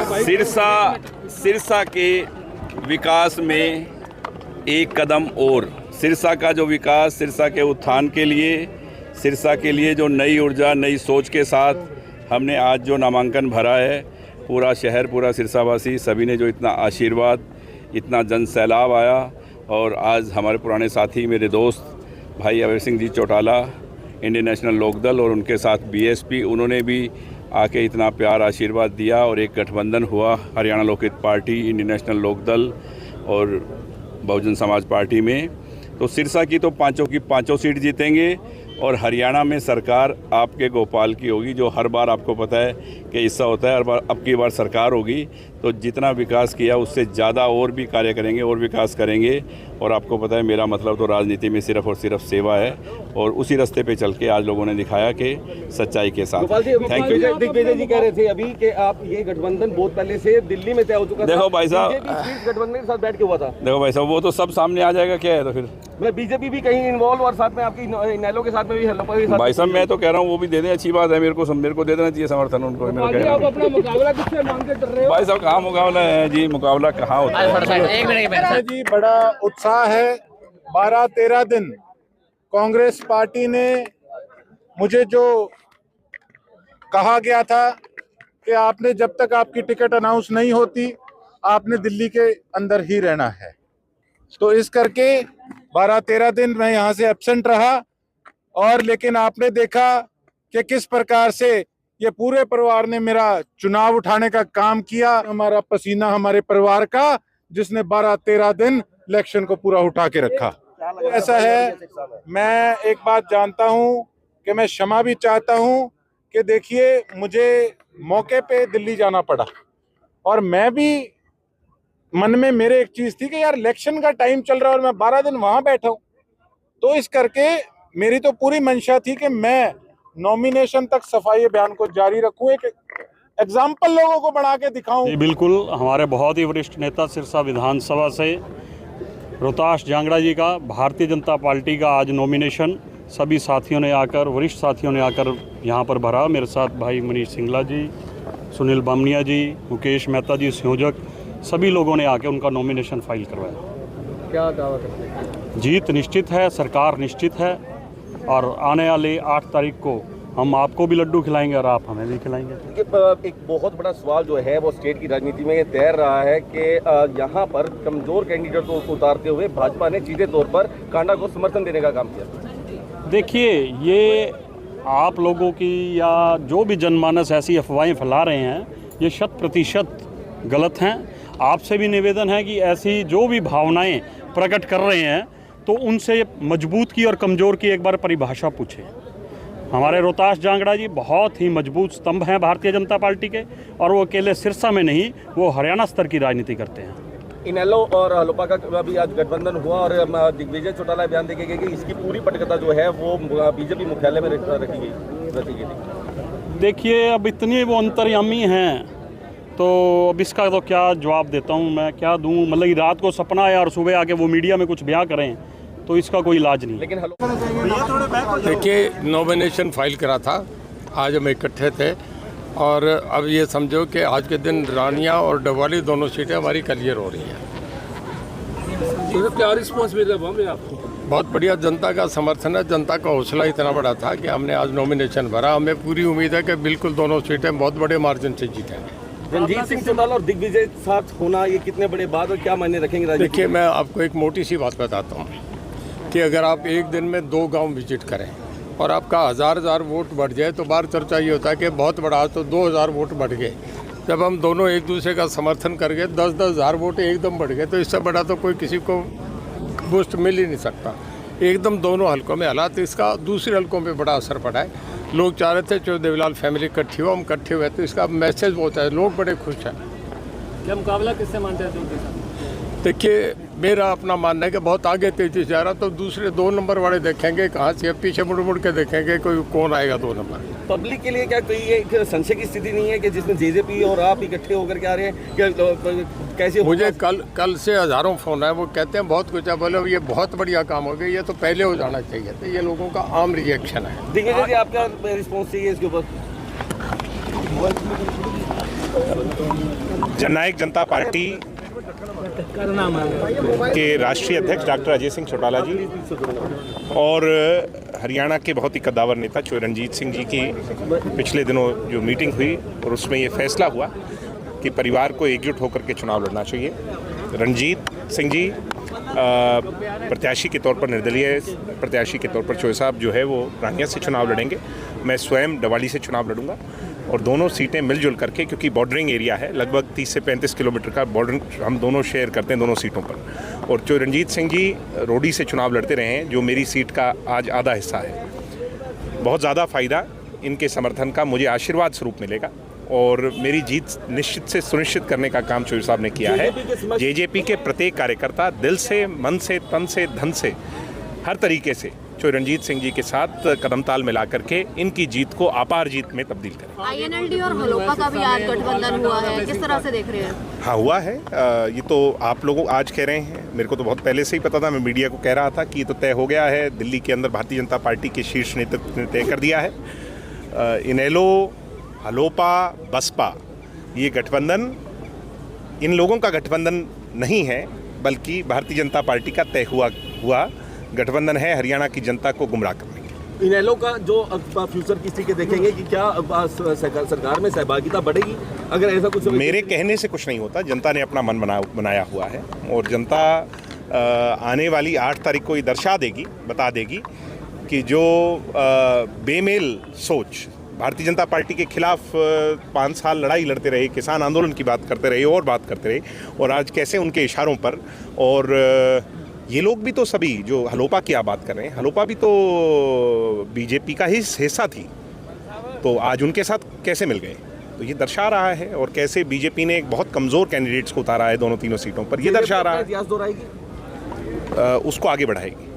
सिरसा के विकास में एक कदम और, सिरसा का जो विकास, सिरसा के उत्थान के लिए, सिरसा के लिए जो नई ऊर्जा, नई सोच के साथ हमने आज जो नामांकन भरा है, पूरा शहर, पूरा सिरसावासी सभी ने जो इतना आशीर्वाद, इतना जन सैलाब आया। और आज हमारे पुराने साथी, मेरे दोस्त भाई अभय सिंह जी चौटाला, इंडियन नेशनल लोकदल, और उनके साथ बीएसपी, उन्होंने भी आके इतना प्यार आशीर्वाद दिया और एक गठबंधन हुआ Haryana Lokhit party, Indian national Lokdal और बहुजन समाज पार्टी में। तो सिरसा की तो पांचों की पांचों सीट जीतेंगे और हरियाणा में सरकार आपके गोपाल की होगी, जो हर बार आपको पता है कि हिस्सा होता है, हर बार अब की बार सरकार होगी तो जितना विकास किया उससे ज़्यादा और भी कार्य करेंगे और विकास करेंगे। और आपको पता है मेरा मतलब तो राजनीति में सिर्फ और सिर्फ सेवा है, और उसी रास्ते पे चल के आज लोगों ने दिखाया कि सच्चाई के साथ। Thank you. दिग्विजय जी कह रहे थे अभी कि आप ये गठबंधन बहुत पहले से दिल्ली में तय हो चुका था। देखो भाई साहब, गठबंधन के साथ बैठ के हुआ था। देखो भाई साहब, वो तो सब सामने आ जाएगा, क्या है तो फिर मैं बीजेपी भी कहीं इन्वॉल्व और साथ में आपकी नैलो के साथ में भी भाई साहब, मैं तो कह रहा हूँ वो भी दे दें, अच्छी बात है, मेरे को दे देना चाहिए समर्थन उनको। आप अपना मुकाबला किससे मांग के कर रहे हो? भाई साहब कहाँ मुकाबला है जी, मुकाबला कहाँ होता है जी। बड़ा उत्साह है। 12-13 दिन कांग्रेस पार्टी ने मुझे जो कहा गया था कि आपने जब तक आपकी टिकट अनाउंस नहीं होती आपने दिल्ली के अंदर ही रहना है, तो इस करके 12-13 दिन मैं यहाँ से एब्सेंट रहा। और लेकिन आपने देखा कि किस प्रकार से ये पूरे परिवार ने मेरा चुनाव उठाने का काम किया। हमारा पसीना हमारे परिवार का, जिसने 12-13 दिन इलेक्शन को पूरा उठा के रखा। तो ऐसा है, मैं एक बात जानता हूं कि मैं क्षमा भी चाहता हूं कि देखिए मुझे मौके पे दिल्ली जाना पड़ा, और मैं भी मन में मेरे एक चीज थी कि यार इलेक्शन का टाइम चल रहा है और मैं 12 दिन वहां बैठा हूं, तो इस करके मेरी तो पूरी मंशा थी कि मैं नॉमिनेशन तक सफाई अभियान को जारी रखूं, एक एग्जाम्पल लोगों को बना के दिखाऊं। बिल्कुल, हमारे बहुत ही वरिष्ठ नेता सिरसा विधानसभा से रोहताश जांगड़ा जी का भारतीय जनता पार्टी का आज नॉमिनेशन सभी साथियों ने आकर, वरिष्ठ साथियों ने आकर यहाँ पर भरा। मेरे साथ भाई मनीष सिंगला जी, सुनील बामनिया जी, मुकेश मेहता जी संयोजक, सभी लोगों ने आकर उनका नॉमिनेशन फाइल करवाया। क्या दावा करते हैं? जीत निश्चित है, सरकार निश्चित है, और आने वाली 8 तारीख को हम आपको भी लड्डू खिलाएंगे और आप हमें भी खिलाएंगे। एक बहुत बड़ा सवाल जो है वो स्टेट की राजनीति में तैर रहा है कि यहाँ पर कमजोर कैंडिडेट को उतारते हुए भाजपा ने सीधे तौर पर कांडा को समर्थन देने का काम किया। देखिए, ये आप लोगों की या जो भी जनमानस ऐसी अफवाहें फैला रहे हैं, ये 100% गलत हैं। आपसे भी निवेदन है कि ऐसी जो भी भावनाएं प्रकट कर रहे हैं तो उनसे मजबूत की और कमज़ोर की एक बार परिभाषा पूछें। हमारे रोहताश जांगड़ा जी बहुत ही मजबूत स्तंभ हैं भारतीय जनता पार्टी के, और वो अकेले सिरसा में नहीं, वो हरियाणा स्तर की राजनीति करते हैं। इनेलो और हलोपा का भी आज गठबंधन हुआ और दिग्विजय चौटाला बयान देके गए कि इसकी पूरी पटकथा जो है वो बीजेपी मुख्यालय में रखी गई। देखिए, अब इतनी वो अंतर्यामी हैं तो अब इसका तो क्या जवाब देता हूँ मैं, क्या दूँ? मतलब रात को सपना आया और सुबह आके वो मीडिया में कुछ बयां करें तो इसका कोई इलाज नहीं। लेकिन देखिए, नॉमिनेशन फाइल करा था, आज हम इकट्ठे थे, और अब ये समझो कि आज के दिन रानिया और डबवाली दोनों सीटें हमारी क्लियर हो रही हैं। तो क्या रिस्पॉन्स मिल रहा है आपको? बहुत बढ़िया, जनता का समर्थन है। जनता का हौसला इतना बड़ा था कि हमने आज नॉमिनेशन भरा। हमें पूरी उम्मीद है कि बिल्कुल दोनों सीटें बहुत बड़े मार्जिन से जीतेंगे। रणजीत सिंह चौटाला और दिग्विजय साथ होना ये कितने बड़े बात और क्या मायने रखेंगे? देखिए, मैं आपको एक मोटी सी बात बताता हूँ कि अगर आप एक दिन में 2 गांव विजिट करें और आपका 1000 वोट बढ़ जाए तो बार चर्चा ये होता है कि बहुत बड़ा, तो 2000 वोट बढ़ गए। जब हम दोनों एक दूसरे का समर्थन कर गए, 10-10 हज़ार वोट एकदम बढ़ गए, तो इससे बड़ा तो कोई किसी को बूस्ट मिल ही नहीं सकता। एकदम दोनों हलकों में हालात, तो इसका दूसरे हलकों में बड़ा असर पड़ा है। लोग चाह रहे थे जो देवीलाल फैमिली इकट्ठी हो, हम इकट्ठे हुए, तो इसका मैसेज बहुत है, लोग बड़े खुश हैं। क्या मुकाबला किससे मानते हैं उनके साथ? देखिए, मेरा अपना मानना है कि बहुत आगे तेजी से जा रहा, तो दूसरे 2 नंबर वाले देखेंगे कहाँ से, पीछे मुड़ के देखेंगे कोई कौन आएगा 2 नंबर। पब्लिक के लिए क्या कोई ये संशय की स्थिति नहीं है कि जिसमें जेजेपी और आप इकट्ठे होकर के आ रहे हैं, कैसे? मुझे कल से हज़ारों फ़ोन है, वो कहते हैं बहुत कुछ है, बोले ये बहुत बढ़िया काम हो गया, ये तो पहले हो जाना चाहिए। तो ये लोगों का आम रिएक्शन है। दिग्विजय जी, आपका रिस्पॉन्स चाहिए इसके ऊपर? जननायक जनता पार्टी के राष्ट्रीय अध्यक्ष डॉक्टर अजय सिंह चौटाला जी और हरियाणा के बहुत ही कद्दावर नेता रणजीत सिंह जी की पिछले दिनों जो मीटिंग हुई और उसमें ये फैसला हुआ कि परिवार को एकजुट होकर के चुनाव लड़ना चाहिए। रणजीत सिंह जी प्रत्याशी के तौर पर, निर्दलीय प्रत्याशी के तौर पर चोए साहब जो है वो रानिया से चुनाव लड़ेंगे। मैं स्वयं डवाली से चुनाव लड़ूंगा और दोनों सीटें मिलजुल करके, क्योंकि बॉर्डरिंग एरिया है, लगभग 30 से 35 किलोमीटर का बॉर्डर हम दोनों शेयर करते हैं दोनों सीटों पर। और जो रणजीत सिंह जी रोडी से चुनाव लड़ते रहे हैं, जो मेरी सीट का आज आधा हिस्सा है, बहुत ज़्यादा फ़ायदा इनके समर्थन का मुझे आशीर्वाद स्वरूप मिलेगा और मेरी जीत निश्चित से सुनिश्चित करने का काम चोई साहब ने किया है। जेजेपी के प्रत्येक कार्यकर्ता दिल से, मन से, तन से, धन से, हर तरीके से चोई रणजीत सिंह जी के साथ कदम ताल मिला करके इनकी जीत को अपार जीत में तब्दील करें। आईएनएलडी और हलोपा का भी आज गठबंधन हुआ है, किस तरह से देख रहे हैं? हाँ, हुआ है। ये तो आप लोग आज कह रहे हैं, मेरे को तो बहुत पहले से ही पता था। मैं मीडिया को कह रहा था कि ये तो तय हो गया है। दिल्ली के अंदर भारतीय जनता पार्टी के शीर्ष नेतृत्व ने तय कर दिया है। इनेलो, हलोपा, बसपा, ये गठबंधन इन लोगों का गठबंधन नहीं है, बल्कि भारतीय जनता पार्टी का तय हुआ गठबंधन है हरियाणा की जनता को गुमराह करने के। इनेलो का जो फ्यूचर किसी के देखेंगे कि क्या सरकार में सहभागिता बढ़ेगी अगर ऐसा कुछ? मेरे कहने से कुछ नहीं होता, जनता ने अपना मन बनाया हुआ है और जनता आने वाली 8 तारीख को ये बता देगी कि जो बेमेल सोच भारतीय जनता पार्टी के खिलाफ 5 साल लड़ाई लड़ते रहे, किसान आंदोलन की बात करते रहे और बात करते रहे, और आज कैसे उनके इशारों पर, और ये लोग भी तो सभी जो हलोपा की आप बात कर रहे हैं, हलोपा भी तो बीजेपी का ही हिस्सा थी, तो आज उनके साथ कैसे मिल गए? तो ये दर्शा रहा है, और कैसे बीजेपी ने एक बहुत कमज़ोर कैंडिडेट्स को उतारा है दोनों तीनों सीटों पर, ये दर्शा रहा है। इतिहास दोहराएगी, उसको आगे बढ़ाएगी।